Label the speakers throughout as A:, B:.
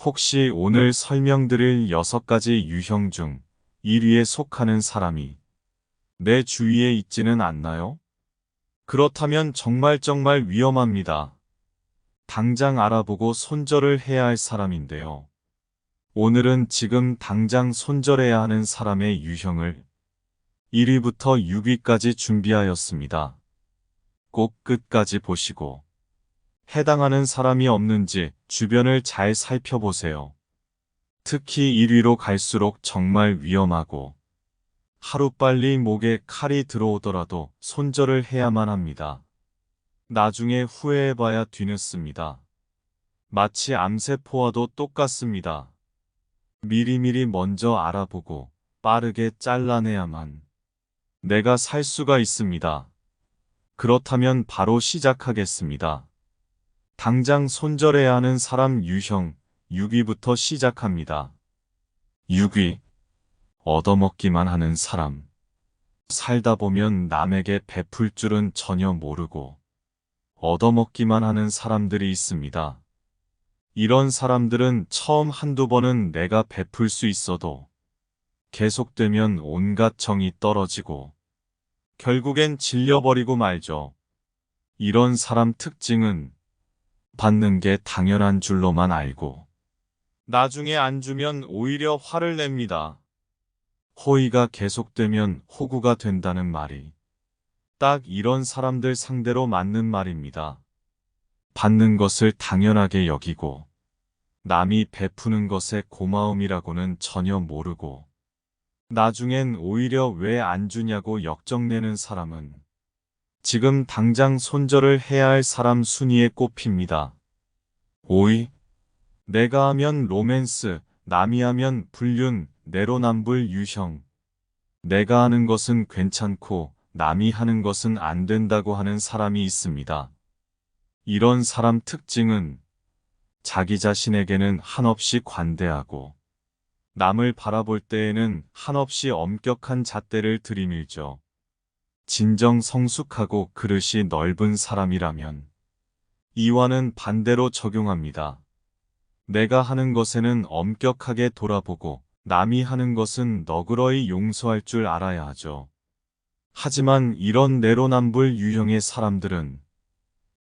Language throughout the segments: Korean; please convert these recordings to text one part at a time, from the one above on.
A: 혹시 오늘 설명드릴 6가지 유형 중 1위에 속하는 사람이 내 주위에 있지는 않나요? 그렇다면 정말 위험합니다. 당장 알아보고 손절을 해야 할 사람인데요. 오늘은 지금 당장 손절해야 하는 사람의 유형을 1위부터 6위까지 준비하였습니다. 꼭 끝까지 보시고 해당하는 사람이 없는지 주변을 잘 살펴보세요. 특히 1위로 갈수록 정말 위험하고 하루빨리 목에 칼이 들어오더라도 손절을 해야만 합니다. 나중에 후회해봐야 뒤늦습니다. 마치 암세포와도 똑같습니다. 미리미리 먼저 알아보고 빠르게 잘라내야만 내가 살 수가 있습니다. 그렇다면 바로 시작하겠습니다. 당장 손절해야 하는 사람 유형 6위부터 시작합니다. 6위. 얻어먹기만 하는 사람. 살다 보면 남에게 베풀 줄은 전혀 모르고 얻어먹기만 하는 사람들이 있습니다. 이런 사람들은 처음 한두 번은 내가 베풀 수 있어도 계속되면 온갖 정이 떨어지고 결국엔 질려버리고 말죠. 이런 사람 특징은 받는 게 당연한 줄로만 알고 나중에 안 주면 오히려 화를 냅니다. 호의가 계속되면 호구가 된다는 말이 딱 이런 사람들 상대로 맞는 말입니다. 받는 것을 당연하게 여기고 남이 베푸는 것의 고마움이라고는 전혀 모르고 나중엔 오히려 왜 안 주냐고 역정내는 사람은 지금 당장 손절을 해야 할 사람 순위에 꼽힙니다. 5위. 내가 하면 로맨스, 남이 하면 불륜, 내로남불 유형. 내가 하는 것은 괜찮고 남이 하는 것은 안 된다고 하는 사람이 있습니다. 이런 사람 특징은 자기 자신에게는 한없이 관대하고 남을 바라볼 때에는 한없이 엄격한 잣대를 들이밀죠. 진정 성숙하고 그릇이 넓은 사람이라면 이와는 반대로 적용합니다. 내가 하는 것에는 엄격하게 돌아보고 남이 하는 것은 너그러이 용서할 줄 알아야 하죠. 하지만 이런 내로남불 유형의 사람들은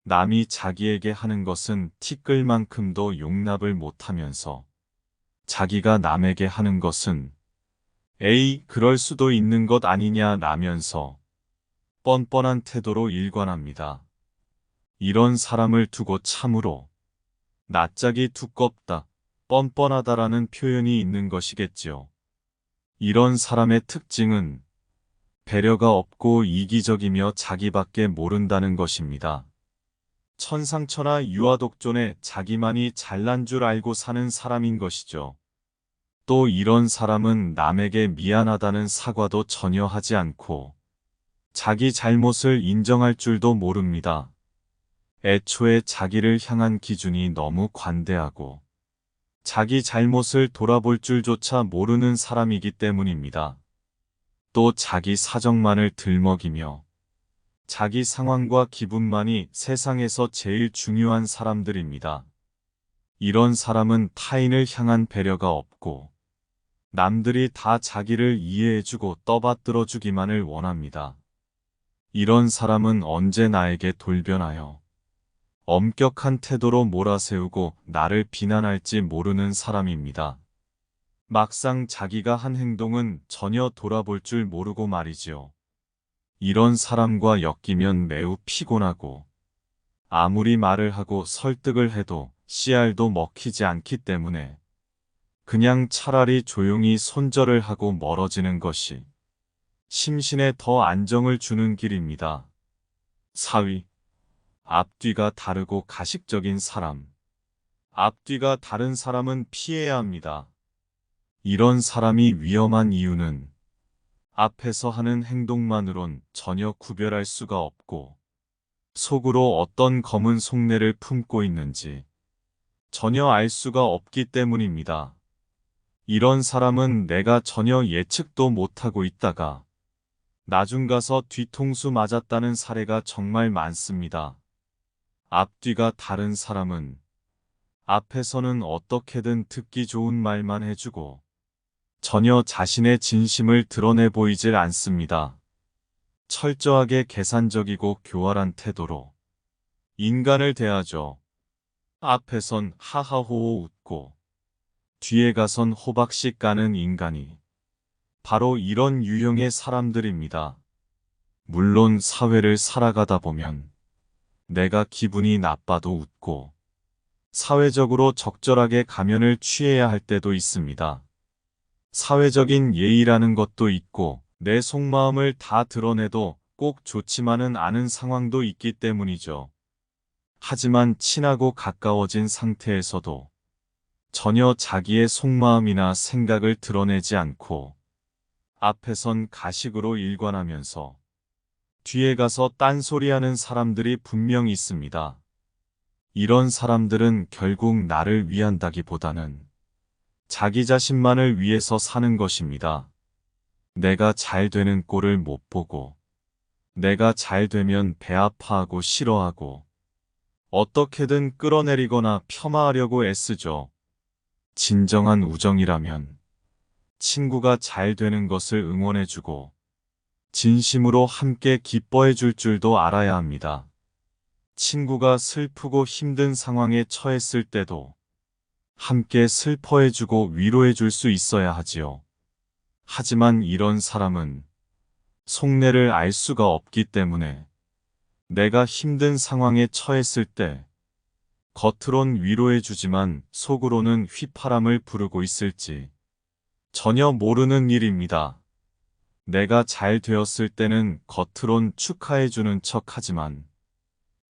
A: 남이 자기에게 하는 것은 티끌만큼도 용납을 못하면서 자기가 남에게 하는 것은 에이, 그럴 수도 있는 것 아니냐 라면서 뻔뻔한 태도로 일관합니다. 이런 사람을 두고 참으로 낯짝이 두껍다, 뻔뻔하다라는 표현이 있는 것이겠지요. 이런 사람의 특징은 배려가 없고 이기적이며 자기밖에 모른다는 것입니다. 천상천하 유아독존에 자기만이 잘난 줄 알고 사는 사람인 것이죠. 또 이런 사람은 남에게 미안하다는 사과도 전혀 하지 않고 자기 잘못을 인정할 줄도 모릅니다. 애초에 자기를 향한 기준이 너무 관대하고 자기 잘못을 돌아볼 줄조차 모르는 사람이기 때문입니다. 또 자기 사정만을 들먹이며 자기 상황과 기분만이 세상에서 제일 중요한 사람들입니다. 이런 사람은 타인을 향한 배려가 없고 남들이 다 자기를 이해해주고 떠받들어주기만을 원합니다. 이런 사람은 언제 나에게 돌변하여 엄격한 태도로 몰아세우고 나를 비난할지 모르는 사람입니다. 막상 자기가 한 행동은 전혀 돌아볼 줄 모르고 말이지요. 이런 사람과 엮이면 매우 피곤하고 아무리 말을 하고 설득을 해도 씨알도 먹히지 않기 때문에 그냥 차라리 조용히 손절을 하고 멀어지는 것이 심신에 더 안정을 주는 길입니다. 4위. 앞뒤가 다르고 가식적인 사람. 앞뒤가 다른 사람은 피해야 합니다. 이런 사람이 위험한 이유는 앞에서 하는 행동만으론 전혀 구별할 수가 없고 속으로 어떤 검은 속내를 품고 있는지 전혀 알 수가 없기 때문입니다. 이런 사람은 내가 전혀 예측도 못하고 있다가 나중 가서 뒤통수 맞았다는 사례가 정말 많습니다. 앞뒤가 다른 사람은 앞에서는 어떻게든 듣기 좋은 말만 해주고 전혀 자신의 진심을 드러내 보이질 않습니다. 철저하게 계산적이고 교활한 태도로 인간을 대하죠. 앞에선 하하호호 웃고 뒤에 가선 호박씨 까는 인간이 바로 이런 유형의 사람들입니다. 물론 사회를 살아가다 보면 내가 기분이 나빠도 웃고 사회적으로 적절하게 가면을 취해야 할 때도 있습니다. 사회적인 예의라는 것도 있고 내 속마음을 다 드러내도 꼭 좋지만은 않은 상황도 있기 때문이죠. 하지만 친하고 가까워진 상태에서도 전혀 자기의 속마음이나 생각을 드러내지 않고 앞에선 가식으로 일관하면서 뒤에 가서 딴소리하는 사람들이 분명 있습니다. 이런 사람들은 결국 나를 위한다기보다는 자기 자신만을 위해서 사는 것입니다. 내가 잘 되는 꼴을 못 보고 내가 잘 되면 배 아파하고 싫어하고 어떻게든 끌어내리거나 폄하하려고 애쓰죠. 진정한 우정이라면 친구가 잘 되는 것을 응원해주고 진심으로 함께 기뻐해 줄 줄도 알아야 합니다. 친구가 슬프고 힘든 상황에 처했을 때도 함께 슬퍼해주고 위로해줄 수 있어야 하지요. 하지만 이런 사람은 속내를 알 수가 없기 때문에 내가 힘든 상황에 처했을 때 겉으론 위로해주지만 속으로는 휘파람을 부르고 있을지 전혀 모르는 일입니다. 내가 잘 되었을 때는 겉으론 축하해주는 척 하지만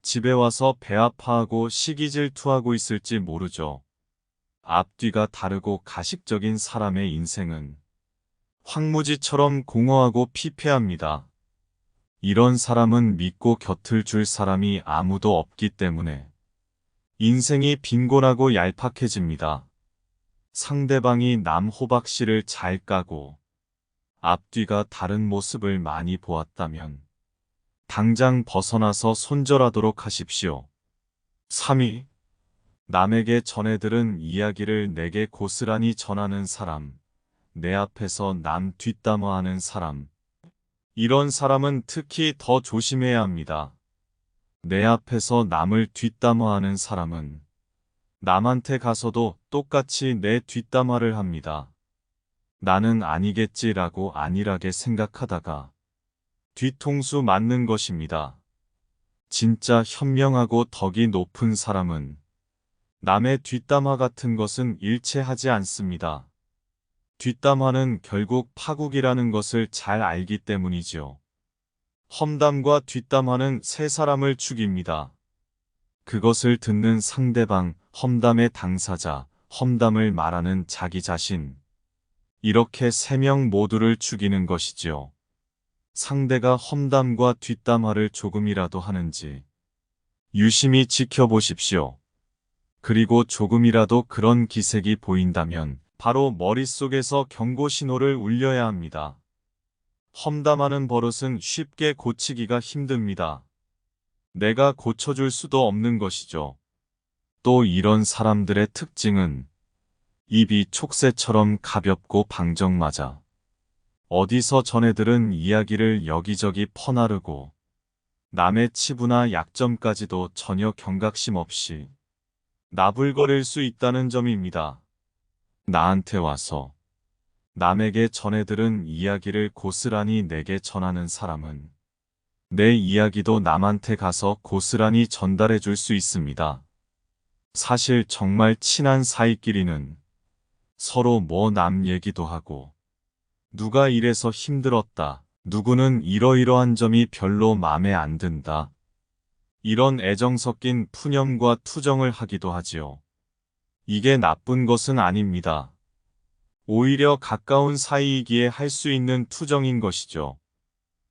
A: 집에 와서 배 아파하고 시기질투하고 있을지 모르죠. 앞뒤가 다르고 가식적인 사람의 인생은 황무지처럼 공허하고 피폐합니다. 이런 사람은 믿고 곁을 줄 사람이 아무도 없기 때문에 인생이 빈곤하고 얄팍해집니다. 상대방이 남 호박씨를 잘 까고 앞뒤가 다른 모습을 많이 보았다면 당장 벗어나서 손절하도록 하십시오. 3위. 남에게 전해들은 이야기를 내게 고스란히 전하는 사람. 내 앞에서 남 뒷담화하는 사람. 이런 사람은 특히 더 조심해야 합니다. 내 앞에서 남을 뒷담화하는 사람은 남한테 가서도 똑같이 내 뒷담화를 합니다. 나는 아니겠지라고 안일하게 생각하다가 뒤통수 맞는 것입니다. 진짜 현명하고 덕이 높은 사람은 남의 뒷담화 같은 것은 일체하지 않습니다. 뒷담화는 결국 파국이라는 것을 잘 알기 때문이죠. 험담과 뒷담화는 세 사람을 죽입니다. 그것을 듣는 상대방, 험담의 당사자, 험담을 말하는 자기 자신. 이렇게 세 명 모두를 죽이는 것이지요. 상대가 험담과 뒷담화를 조금이라도 하는지 유심히 지켜보십시오. 그리고 조금이라도 그런 기색이 보인다면 바로 머릿속에서 경고 신호를 울려야 합니다. 험담하는 버릇은 쉽게 고치기가 힘듭니다. 내가 고쳐줄 수도 없는 것이죠. 또 이런 사람들의 특징은 입이 촉새처럼 가볍고 방정맞아 어디서 전해들은 이야기를 여기저기 퍼나르고 남의 치부나 약점까지도 전혀 경각심 없이 나불거릴 수 있다는 점입니다. 나한테 와서 남에게 전해들은 이야기를 고스란히 내게 전하는 사람은 내 이야기도 남한테 가서 고스란히 전달해 줄 수 있습니다. 사실 정말 친한 사이끼리는 서로 뭐 남 얘기도 하고 누가 이래서 힘들었다. 누구는 이러이러한 점이 별로 마음에 안 든다. 이런 애정 섞인 푸념과 투정을 하기도 하지요. 이게 나쁜 것은 아닙니다. 오히려 가까운 사이이기에 할 수 있는 투정인 것이죠.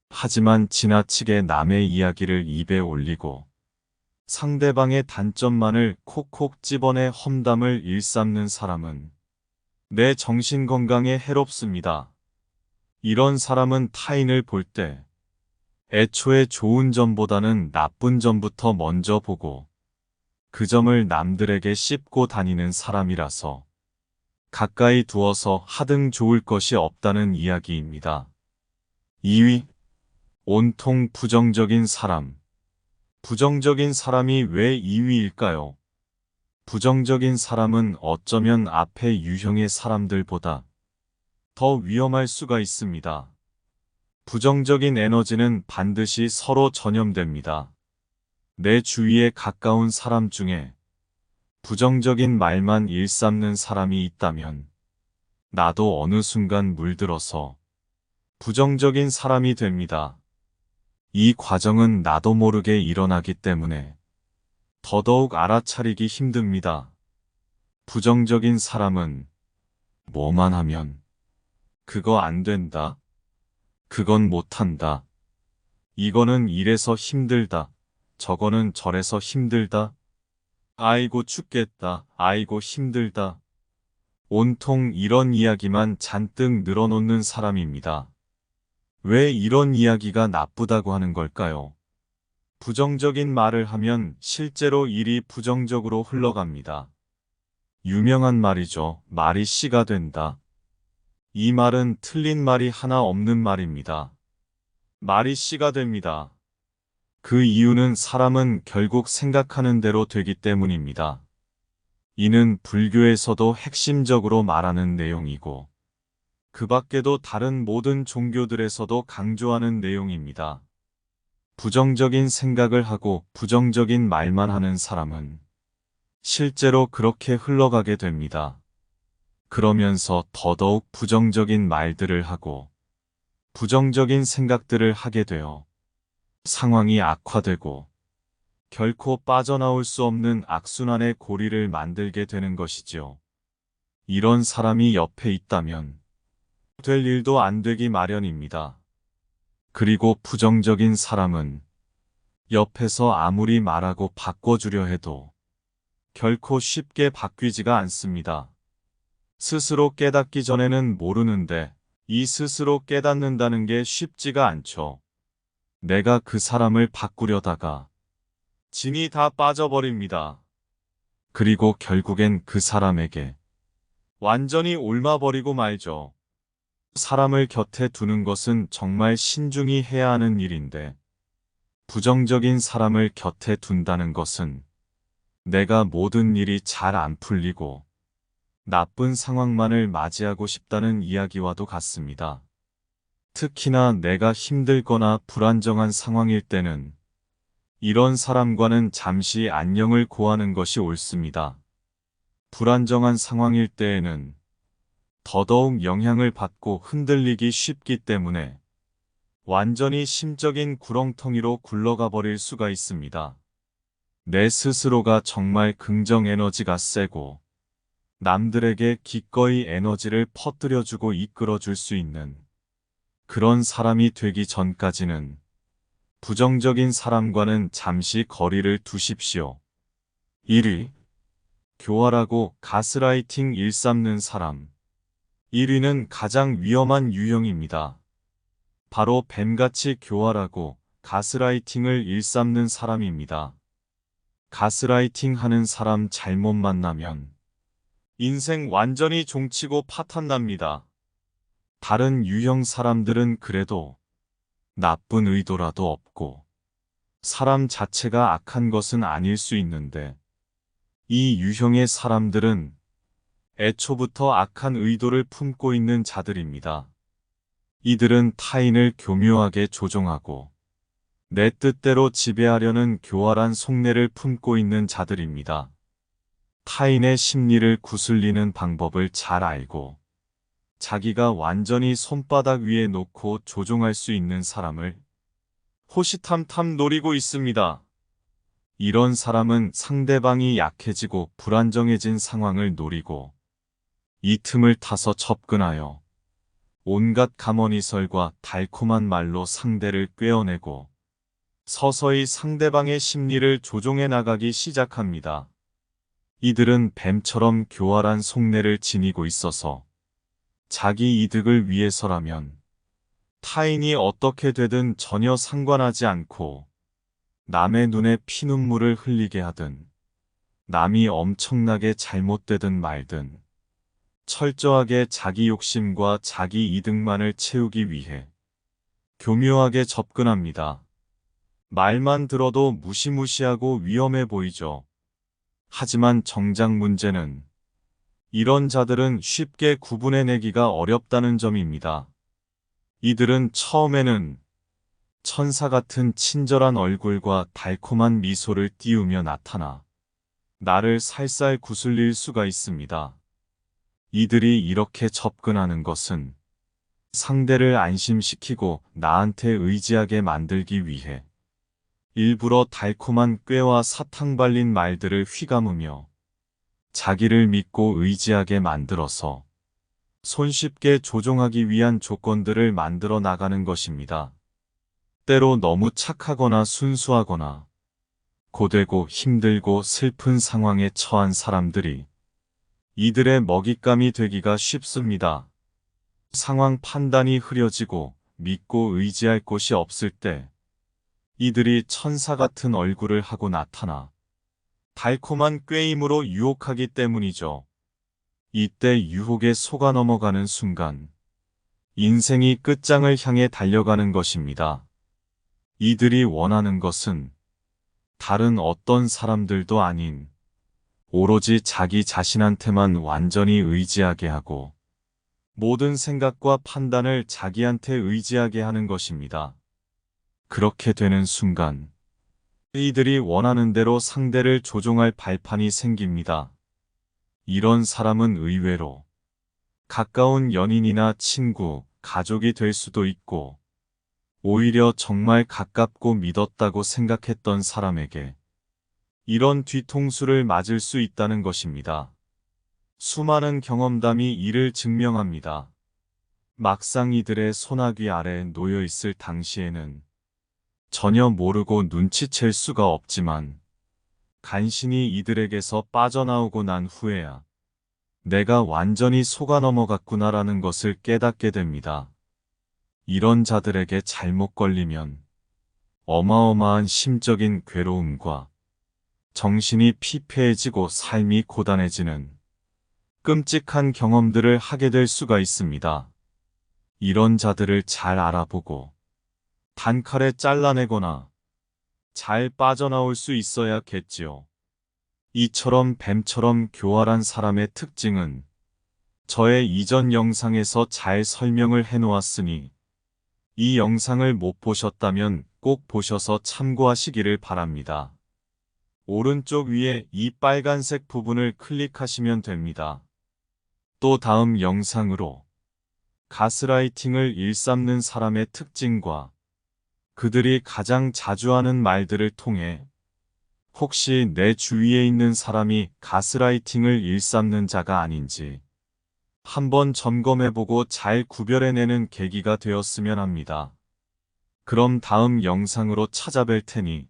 A: 하지만 지나치게 남의 이야기를 입에 올리고 상대방의 단점만을 콕콕 집어내 험담을 일삼는 사람은 내 정신 건강에 해롭습니다. 이런 사람은 타인을 볼 때 애초에 좋은 점보다는 나쁜 점부터 먼저 보고 그 점을 남들에게 씹고 다니는 사람이라서 가까이 두어서 하등 좋을 것이 없다는 이야기입니다. 2위, 온통 부정적인 사람. 부정적인 사람이 왜 2위일까요? 부정적인 사람은 어쩌면 앞의 유형의 사람들보다 더 위험할 수가 있습니다. 부정적인 에너지는 반드시 서로 전염됩니다. 내 주위에 가까운 사람 중에 부정적인 말만 일삼는 사람이 있다면 나도 어느 순간 물들어서 부정적인 사람이 됩니다. 이 과정은 나도 모르게 일어나기 때문에 더더욱 알아차리기 힘듭니다. 부정적인 사람은 뭐만 하면 그거 안 된다. 그건 못한다. 이거는 이래서 힘들다. 저거는 저래서 힘들다. 아이고 죽겠다. 아이고 힘들다. 온통 이런 이야기만 잔뜩 늘어놓는 사람입니다. 왜 이런 이야기가 나쁘다고 하는 걸까요? 부정적인 말을 하면 실제로 일이 부정적으로 흘러갑니다. 유명한 말이죠. 말이 씨가 된다. 이 말은 틀린 말이 하나 없는 말입니다. 말이 씨가 됩니다. 그 이유는 사람은 결국 생각하는 대로 되기 때문입니다. 이는 불교에서도 핵심적으로 말하는 내용이고, 그 밖에도 다른 모든 종교들에서도 강조하는 내용입니다. 부정적인 생각을 하고 부정적인 말만 하는 사람은 실제로 그렇게 흘러가게 됩니다. 그러면서 더더욱 부정적인 말들을 하고 부정적인 생각들을 하게 되어 상황이 악화되고 결코 빠져나올 수 없는 악순환의 고리를 만들게 되는 것이지요. 이런 사람이 옆에 있다면 될 일도 안 되기 마련입니다. 그리고 부정적인 사람은 옆에서 아무리 말하고 바꿔주려 해도 결코 쉽게 바뀌지가 않습니다. 스스로 깨닫기 전에는 모르는데 이 스스로 깨닫는다는 게 쉽지가 않죠. 내가 그 사람을 바꾸려다가 진이 다 빠져버립니다. 그리고 결국엔 그 사람에게 완전히 옮아버리고 말죠. 사람을 곁에 두는 것은 정말 신중히 해야 하는 일인데 부정적인 사람을 곁에 둔다는 것은 내가 모든 일이 잘 안 풀리고 나쁜 상황만을 맞이하고 싶다는 이야기와도 같습니다. 특히나 내가 힘들거나 불안정한 상황일 때는 이런 사람과는 잠시 안녕을 고하는 것이 옳습니다. 불안정한 상황일 때에는 더더욱 영향을 받고 흔들리기 쉽기 때문에 완전히 심적인 구렁텅이로 굴러가 버릴 수가 있습니다. 내 스스로가 정말 긍정 에너지가 세고 남들에게 기꺼이 에너지를 퍼뜨려주고 이끌어줄 수 있는 그런 사람이 되기 전까지는 부정적인 사람과는 잠시 거리를 두십시오. 1위. 교활하고 가스라이팅 일삼는 사람. 1위는 가장 위험한 유형입니다. 바로 뱀같이 교활하고 가스라이팅을 일삼는 사람입니다. 가스라이팅 하는 사람 잘못 만나면 인생 완전히 종치고 파탄납니다. 다른 유형 사람들은 그래도 나쁜 의도라도 없고 사람 자체가 악한 것은 아닐 수 있는데 이 유형의 사람들은 애초부터 악한 의도를 품고 있는 자들입니다. 이들은 타인을 교묘하게 조종하고 내 뜻대로 지배하려는 교활한 속내를 품고 있는 자들입니다. 타인의 심리를 구슬리는 방법을 잘 알고 자기가 완전히 손바닥 위에 놓고 조종할 수 있는 사람을 호시탐탐 노리고 있습니다. 이런 사람은 상대방이 약해지고 불안정해진 상황을 노리고 이 틈을 타서 접근하여 온갖 가머니설과 달콤한 말로 상대를 꿰어내고 서서히 상대방의 심리를 조종해 나가기 시작합니다. 이들은 뱀처럼 교활한 속내를 지니고 있어서 자기 이득을 위해서라면 타인이 어떻게 되든 전혀 상관하지 않고 남의 눈에 피눈물을 흘리게 하든 남이 엄청나게 잘못되든 말든 철저하게 자기 욕심과 자기 이득만을 채우기 위해 교묘하게 접근합니다. 말만 들어도 무시무시하고 위험해 보이죠. 하지만 정작 문제는 이런 자들은 쉽게 구분해내기가 어렵다는 점입니다. 이들은 처음에는 천사 같은 친절한 얼굴과 달콤한 미소를 띄우며 나타나 나를 살살 구슬릴 수가 있습니다. 이들이 이렇게 접근하는 것은 상대를 안심시키고 나한테 의지하게 만들기 위해 일부러 달콤한 꾀와 사탕 발린 말들을 휘감으며 자기를 믿고 의지하게 만들어서 손쉽게 조종하기 위한 조건들을 만들어 나가는 것입니다. 때로 너무 착하거나 순수하거나 고되고 힘들고 슬픈 상황에 처한 사람들이 이들의 먹잇감이 되기가 쉽습니다. 상황 판단이 흐려지고 믿고 의지할 곳이 없을 때 이들이 천사 같은 얼굴을 하고 나타나 달콤한 꾀임으로 유혹하기 때문이죠. 이때 유혹에 속아 넘어가는 순간 인생이 끝장을 향해 달려가는 것입니다. 이들이 원하는 것은 다른 어떤 사람들도 아닌 오로지 자기 자신한테만 완전히 의지하게 하고 모든 생각과 판단을 자기한테 의지하게 하는 것입니다. 그렇게 되는 순간 이들이 원하는 대로 상대를 조종할 발판이 생깁니다. 이런 사람은 의외로 가까운 연인이나 친구, 가족이 될 수도 있고 오히려 정말 가깝고 믿었다고 생각했던 사람에게 이런 뒤통수를 맞을 수 있다는 것입니다. 수많은 경험담이 이를 증명합니다. 막상 이들의 소나귀 아래 놓여 있을 당시에는 전혀 모르고 눈치챌 수가 없지만 간신히 이들에게서 빠져나오고 난 후에야 내가 완전히 속아 넘어갔구나라는 것을 깨닫게 됩니다. 이런 자들에게 잘못 걸리면 어마어마한 심적인 괴로움과 정신이 피폐해지고 삶이 고단해지는 끔찍한 경험들을 하게 될 수가 있습니다. 이런 자들을 잘 알아보고 단칼에 잘라내거나 잘 빠져나올 수 있어야겠지요. 이처럼 뱀처럼 교활한 사람의 특징은 저의 이전 영상에서 잘 설명을 해놓았으니 이 영상을 못 보셨다면 꼭 보셔서 참고하시기를 바랍니다. 오른쪽 위에 이 빨간색 부분을 클릭하시면 됩니다. 또 다음 영상으로 가스라이팅을 일삼는 사람의 특징과 그들이 가장 자주 하는 말들을 통해 혹시 내 주위에 있는 사람이 가스라이팅을 일삼는 자가 아닌지 한번 점검해보고 잘 구별해내는 계기가 되었으면 합니다. 그럼 다음 영상으로 찾아뵐 테니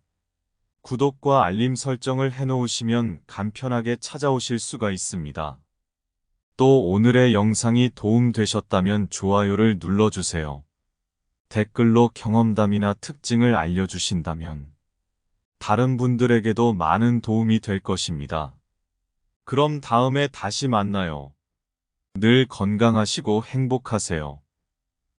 A: 구독과 알림 설정을 해놓으시면 간편하게 찾아오실 수가 있습니다. 또 오늘의 영상이 도움되셨다면 좋아요를 눌러주세요. 댓글로 경험담이나 특징을 알려주신다면 다른 분들에게도 많은 도움이 될 것입니다. 그럼 다음에 다시 만나요. 늘 건강하시고 행복하세요.